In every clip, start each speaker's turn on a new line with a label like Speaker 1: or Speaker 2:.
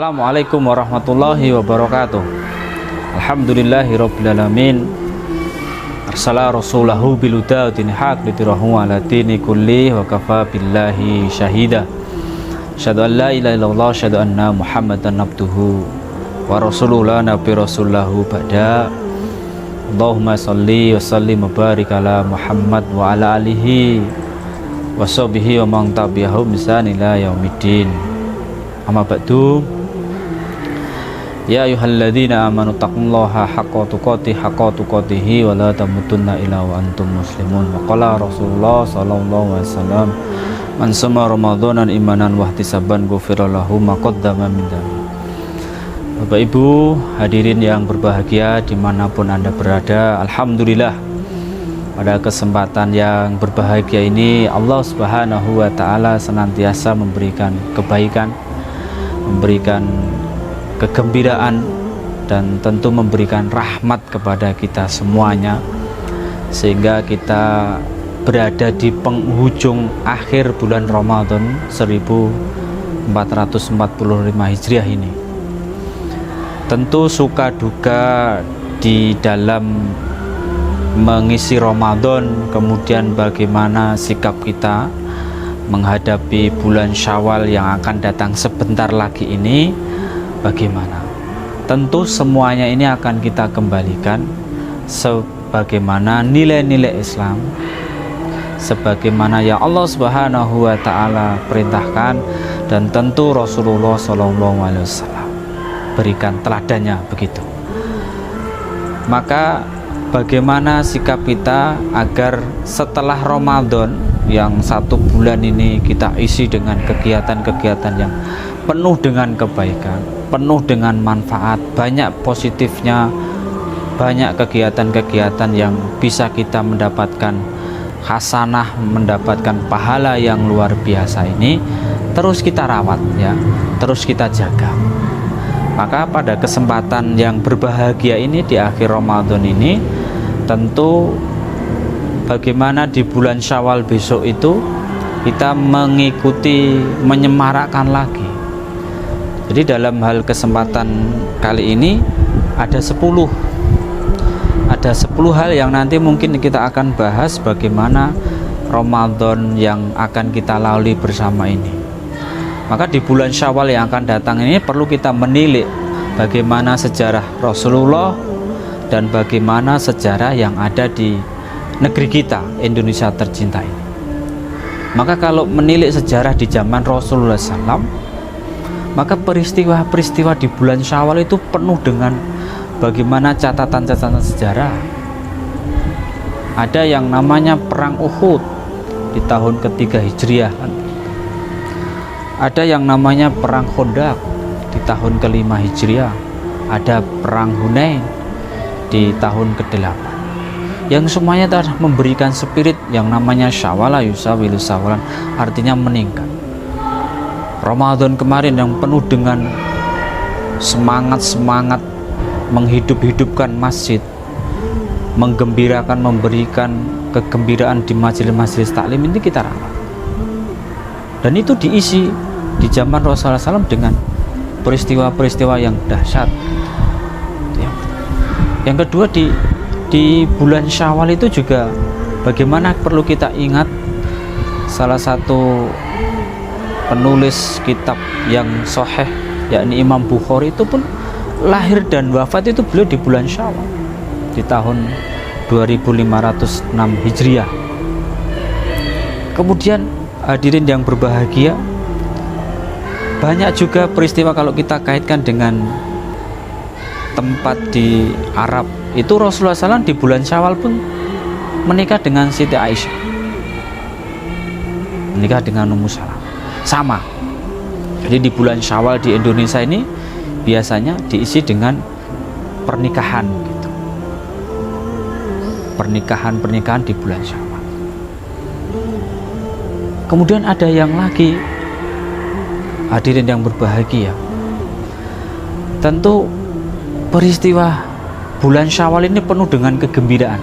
Speaker 1: Assalamualaikum warahmatullahi wabarakatuh. Alhamdulillahi rabbil alamin. Arsala rasulahu bil huda wa dinil haq litirahu ala dini kulli wa kafa billahi syahida. Asyhadu an la ilaha illallah, asyhadu anna Muhammadan abduhu wa rasuluhu la nabi rasullahu ba'da. Allahumma shalli wa sallim wa barik ala Muhammad wa ala alihi wa sahbihi wa man tabi'ahum bi ihsan ila yaumiddin. Amma ba'du. Ya ayyuhalladzina amanu taqullaha haqqa tuqatihi wa la tamutunna illa wa antum muslimun. Wa qala Rasulullah sallallahu alaihi wasallam, man sama ramadhanan imanan wa ihtisaban ghufira lahu ma qaddama min dzambi. Bapak Ibu hadirin yang berbahagia dimanapun Anda berada, alhamdulillah pada kesempatan yang berbahagia ini Allah Subhanahu wa taala senantiasa memberikan kebaikan, memberikan kegembiraan, dan tentu memberikan rahmat kepada kita semuanya, sehingga kita berada di penghujung akhir bulan Ramadan 1445 Hijriah ini. Tentu suka duka di dalam mengisi Ramadan, kemudian bagaimana sikap kita menghadapi bulan Syawal yang akan datang sebentar lagi ini, bagaimana? Tentu semuanya ini akan kita kembalikan sebagaimana nilai-nilai Islam, sebagaimana yang Allah Subhanahu wa taala perintahkan, dan tentu Rasulullah sallallahu alaihi wasallam berikan teladannya begitu. Maka bagaimana sikap kita agar setelah Ramadan yang satu bulan ini kita isi dengan kegiatan-kegiatan yang penuh dengan kebaikan, penuh dengan manfaat, banyak positifnya, banyak kegiatan-kegiatan yang bisa kita mendapatkan hasanah, mendapatkan pahala yang luar biasa ini, terus kita rawat ya, terus kita jaga. Maka pada kesempatan yang berbahagia ini di akhir Ramadan ini, tentu bagaimana di bulan Syawal besok itu kita mengikuti, menyemarakkan lagi. Jadi dalam hal kesempatan kali ini ada 10 hal yang nanti mungkin kita akan bahas bagaimana Ramadan yang akan kita lalui bersama ini. Maka di bulan Syawal yang akan datang ini perlu kita menilik bagaimana sejarah Rasulullah dan bagaimana sejarah yang ada di negeri kita, Indonesia tercinta ini. Maka kalau menilik sejarah di zaman Rasulullah SAW, maka peristiwa-peristiwa di bulan Syawal itu penuh dengan bagaimana catatan-catatan sejarah. Ada yang namanya Perang Uhud di tahun ketiga Hijriah, ada yang namanya Perang Khandaq di tahun kelima Hijriah, ada Perang Hunain di tahun ke-8, yang semuanya telah memberikan spirit yang namanya syawala yusawilu sawalan, artinya meningkat. Ramadan kemarin yang penuh dengan semangat menghidup-hidupkan masjid, menggembirakan, memberikan kegembiraan di majelis-majelis taklim ini kita rawat, dan itu diisi di zaman Rasulullah SAW dengan peristiwa-peristiwa yang dahsyat. Yang kedua, di bulan Syawal itu juga bagaimana perlu kita ingat salah satu penulis kitab yang sahih, yakni Imam Bukhari, itu pun lahir dan wafat itu beliau di bulan Syawal di tahun 2506 Hijriah. Kemudian hadirin yang berbahagia, banyak juga peristiwa kalau kita kaitkan dengan tempat di Arab itu. Rasulullah SAW di bulan Syawal pun menikah dengan Siti Aisyah, menikah dengan Ummu Salamah, sama. Jadi di bulan Syawal di Indonesia ini biasanya diisi dengan pernikahan gitu. Pernikahan di bulan Syawal. Kemudian ada yang lagi, hadirin yang berbahagia, tentu peristiwa bulan Syawal ini penuh dengan kegembiraan,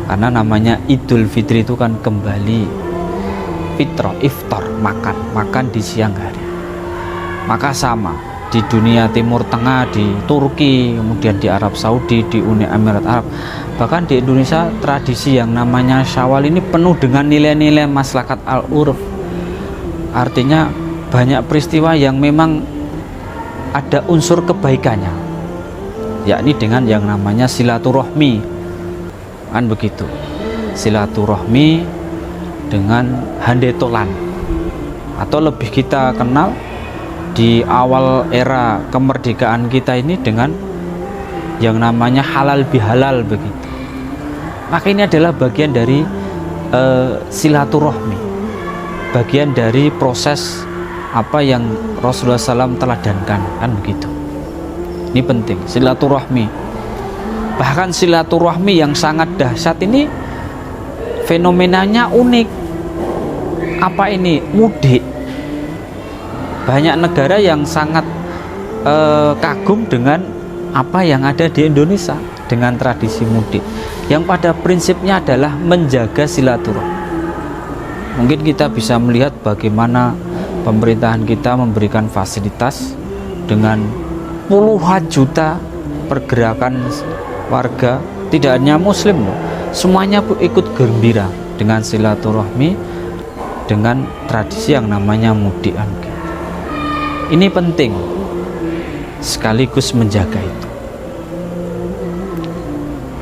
Speaker 1: karena namanya Idul Fitri itu kan kembali fitrah, iftar, makan di siang hari. Maka sama di dunia Timur Tengah, di Turki, kemudian di Arab Saudi, di Uni Emirat Arab, bahkan di Indonesia tradisi yang namanya Syawal ini penuh dengan nilai-nilai maslahat al-urf. Artinya banyak peristiwa yang memang ada unsur kebaikannya, yakni dengan yang namanya silaturahmi, kan begitu. Silaturahmi dengan handetolan, atau lebih kita kenal di awal era kemerdekaan kita ini dengan yang namanya halal bihalal begitu. Maka ini adalah bagian dari silaturahmi, bagian dari proses apa yang Rasulullah SAW teladankan, kan begitu. Ini penting, silaturahmi. Bahkan silaturahmi yang sangat dahsyat ini fenomenanya unik. Apa ini? Mudik. Banyak negara yang sangat kagum dengan apa yang ada di Indonesia dengan tradisi mudik, yang pada prinsipnya adalah menjaga silaturahmi. Mungkin kita bisa melihat bagaimana pemerintahan kita memberikan fasilitas dengan puluhan juta pergerakan warga, tidak hanya muslim, semuanya ikut gembira dengan silaturahmi, dengan tradisi yang namanya mudik. Ini penting sekaligus menjaga itu.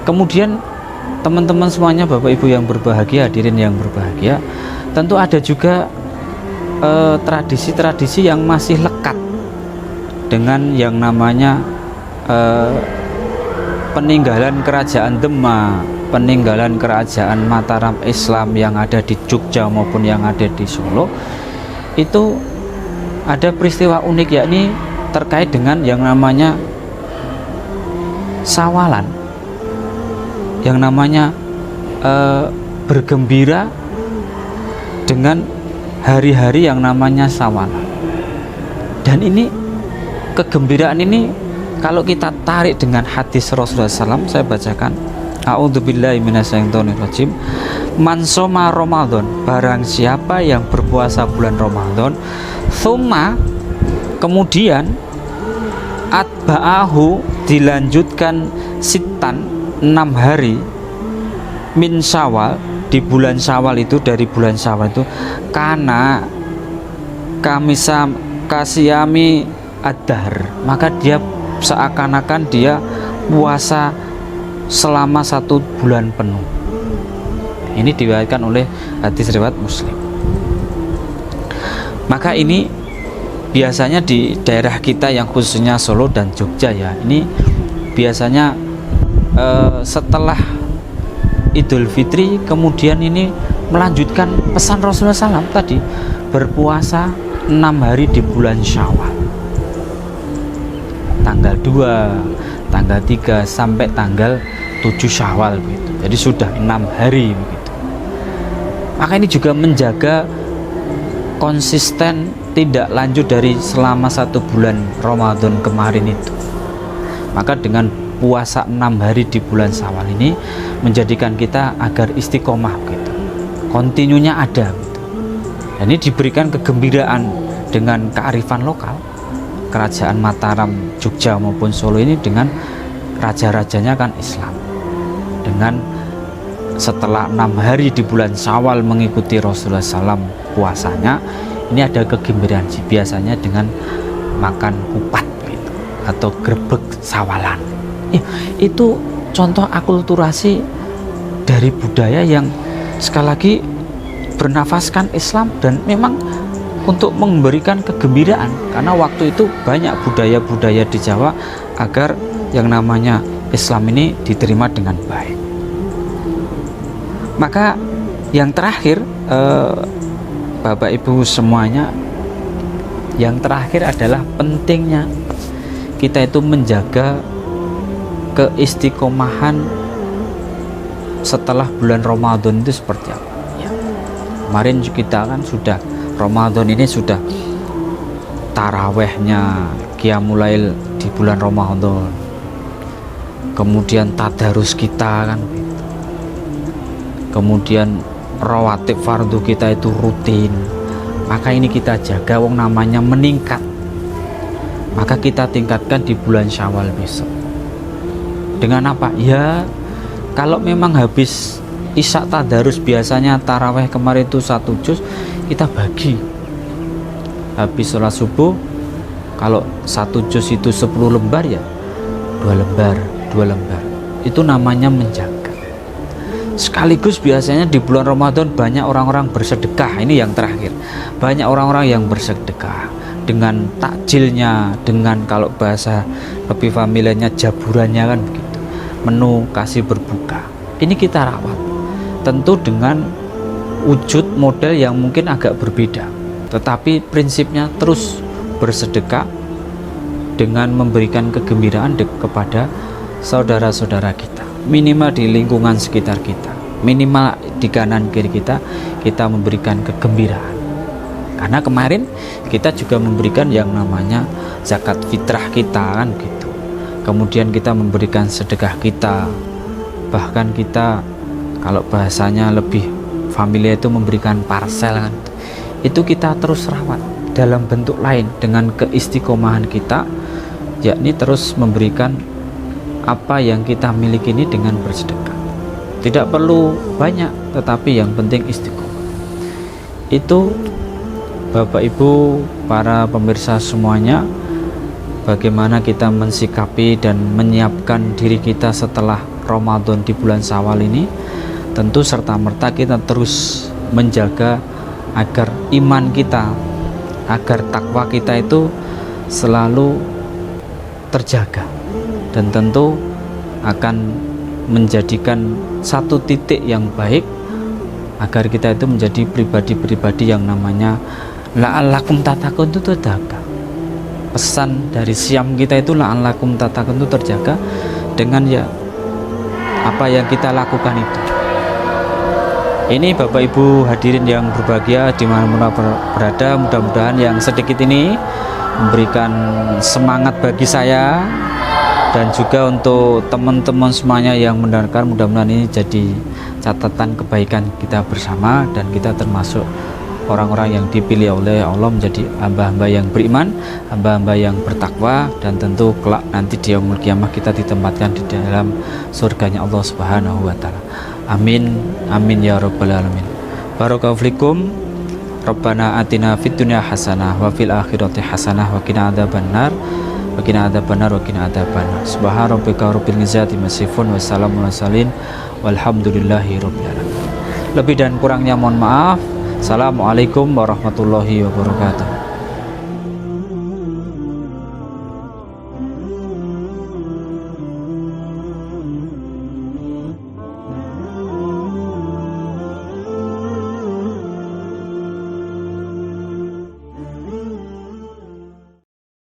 Speaker 1: Kemudian teman-teman semuanya, Bapak Ibu yang berbahagia, hadirin yang berbahagia, tentu ada juga tradisi-tradisi yang masih lekat dengan yang namanya peninggalan kerajaan Demak, peninggalan kerajaan Mataram Islam yang ada di Jogja maupun yang ada di Solo. Itu ada peristiwa unik, yakni terkait dengan yang namanya sawalan, yang namanya bergembira dengan hari-hari yang namanya sawalan. Dan ini kegembiraan ini kalau kita tarik dengan hadis Rasulullah SAW, saya bacakan, a'udzubillahi minasyaitonirrajim, man shoma Ramadan, barang siapa yang berpuasa bulan Ramadan, thumma, kemudian atba'ahu, dilanjutkan sitan, 6 hari, min Syawal, di bulan Syawal itu, dari bulan Syawal itu, karena kamisa kasiyami ad-dahr, maka dia seakan-akan dia puasa selama 1 bulan penuh. Ini diriwayatkan oleh hadis riwayat Muslim. Maka ini biasanya di daerah kita yang khususnya Solo dan Jogja ya, ini biasanya setelah Idul Fitri kemudian ini melanjutkan pesan Rasulullah SAW tadi, berpuasa 6 hari di bulan Syawal, tanggal 2, tanggal 3 sampai tanggal 7 Syawal begitu. Jadi sudah 6 hari begitu. Maka ini juga menjaga konsisten, tidak lanjut dari selama 1 bulan Ramadan kemarin itu. Maka dengan puasa 6 hari di bulan Syawal ini menjadikan kita agar istiqomah gitu, kontinunya ada gitu. Dan ini diberikan kegembiraan dengan kearifan lokal. Kerajaan Mataram, Jogja maupun Solo ini dengan raja-rajanya kan Islam. Dengan setelah 6 hari di bulan Syawal mengikuti Rasulullah SAW puasanya, ini ada kegembiraan biasanya dengan makan kupat gitu, atau grebek sawalan. Itu contoh akulturasi dari budaya yang sekali lagi bernafaskan Islam dan memang untuk memberikan kegembiraan, karena waktu itu banyak budaya-budaya di Jawa agar yang namanya Islam ini diterima dengan baik. Maka yang terakhir, Bapak Ibu semuanya, yang terakhir adalah pentingnya kita itu menjaga keistiqomahan setelah bulan Ramadan itu seperti apa ya. Kemarin kita kan sudah Ramadan ini sudah tarawehnya, qiyamulail di bulan Ramadan, kemudian tadarus kita kan, kemudian rawatib fardu kita itu rutin. Maka ini kita jaga, wong namanya meningkat maka kita tingkatkan di bulan Syawal besok. Dengan apa? Ya, kalau memang habis Isya tadarus biasanya taraweh kemarin itu 1 juz, kita bagi. Habis sholat subuh, kalau 1 juz itu 10 lembar ya 2 lembar. Itu namanya menjaga. Sekaligus biasanya di bulan Ramadan banyak orang-orang bersedekah. Ini yang terakhir, banyak orang-orang yang bersedekah dengan takjilnya, dengan kalau bahasa lebih familiarnya jaburannya kan begitu, menu kasih berbuka. Ini kita rawat, tentu dengan wujud model yang mungkin agak berbeda, tetapi prinsipnya terus bersedekah dengan memberikan kegembiraan kepada saudara-saudara kita, minimal di lingkungan sekitar kita, minimal di kanan kiri kita memberikan kegembiraan. Karena kemarin kita juga memberikan yang namanya zakat fitrah kita kan gitu. Kemudian kita memberikan sedekah kita, bahkan kita kalau bahasanya lebih familiar itu memberikan parsel kan. Itu kita terus rawat dalam bentuk lain dengan keistiqomahan kita, yakni terus memberikan apa yang kita miliki ini dengan bersedekah. Tidak perlu banyak, tetapi yang penting istiqomah. Itu Bapak Ibu, para pemirsa semuanya, bagaimana kita mensikapi dan menyiapkan diri kita setelah Ramadan di bulan Syawal ini. Tentu serta-merta kita terus menjaga agar iman kita, agar takwa kita itu selalu terjaga, dan tentu akan menjadikan satu titik yang baik agar kita itu menjadi pribadi-pribadi yang namanya la'allakum tattaqun itu terjaga. Pesan dari siam kita itu la'allakum tattaqun itu terjaga dengan ya apa yang kita lakukan itu. Ini Bapak Ibu hadirin yang berbahagia dimana-mana berada, mudah-mudahan yang sedikit ini memberikan semangat bagi saya dan juga untuk teman-teman semuanya yang mendengarkan. Mudah-mudahan ini jadi catatan kebaikan kita bersama dan kita termasuk orang-orang yang dipilih oleh Allah menjadi hamba-hamba yang beriman, hamba-hamba yang bertakwa, dan tentu kelak nanti di yaumul kiamah kita ditempatkan di dalam surganya Allah Subhanahu wa taala. Amin amin ya rabbal alamin. Barakallahu fikum. Rabbana atina fid dunya hasanah wa fil akhirati hasanah wa qina adzabannar wa qina adzabannar wa qina adzabannar. Subhana rabbika rabbil izzati masifun wa salamun alal walhamdulillahi rabbil alamin. Lebih dan kurangnya mohon maaf. Assalamualaikum warahmatullahi wabarakatuh.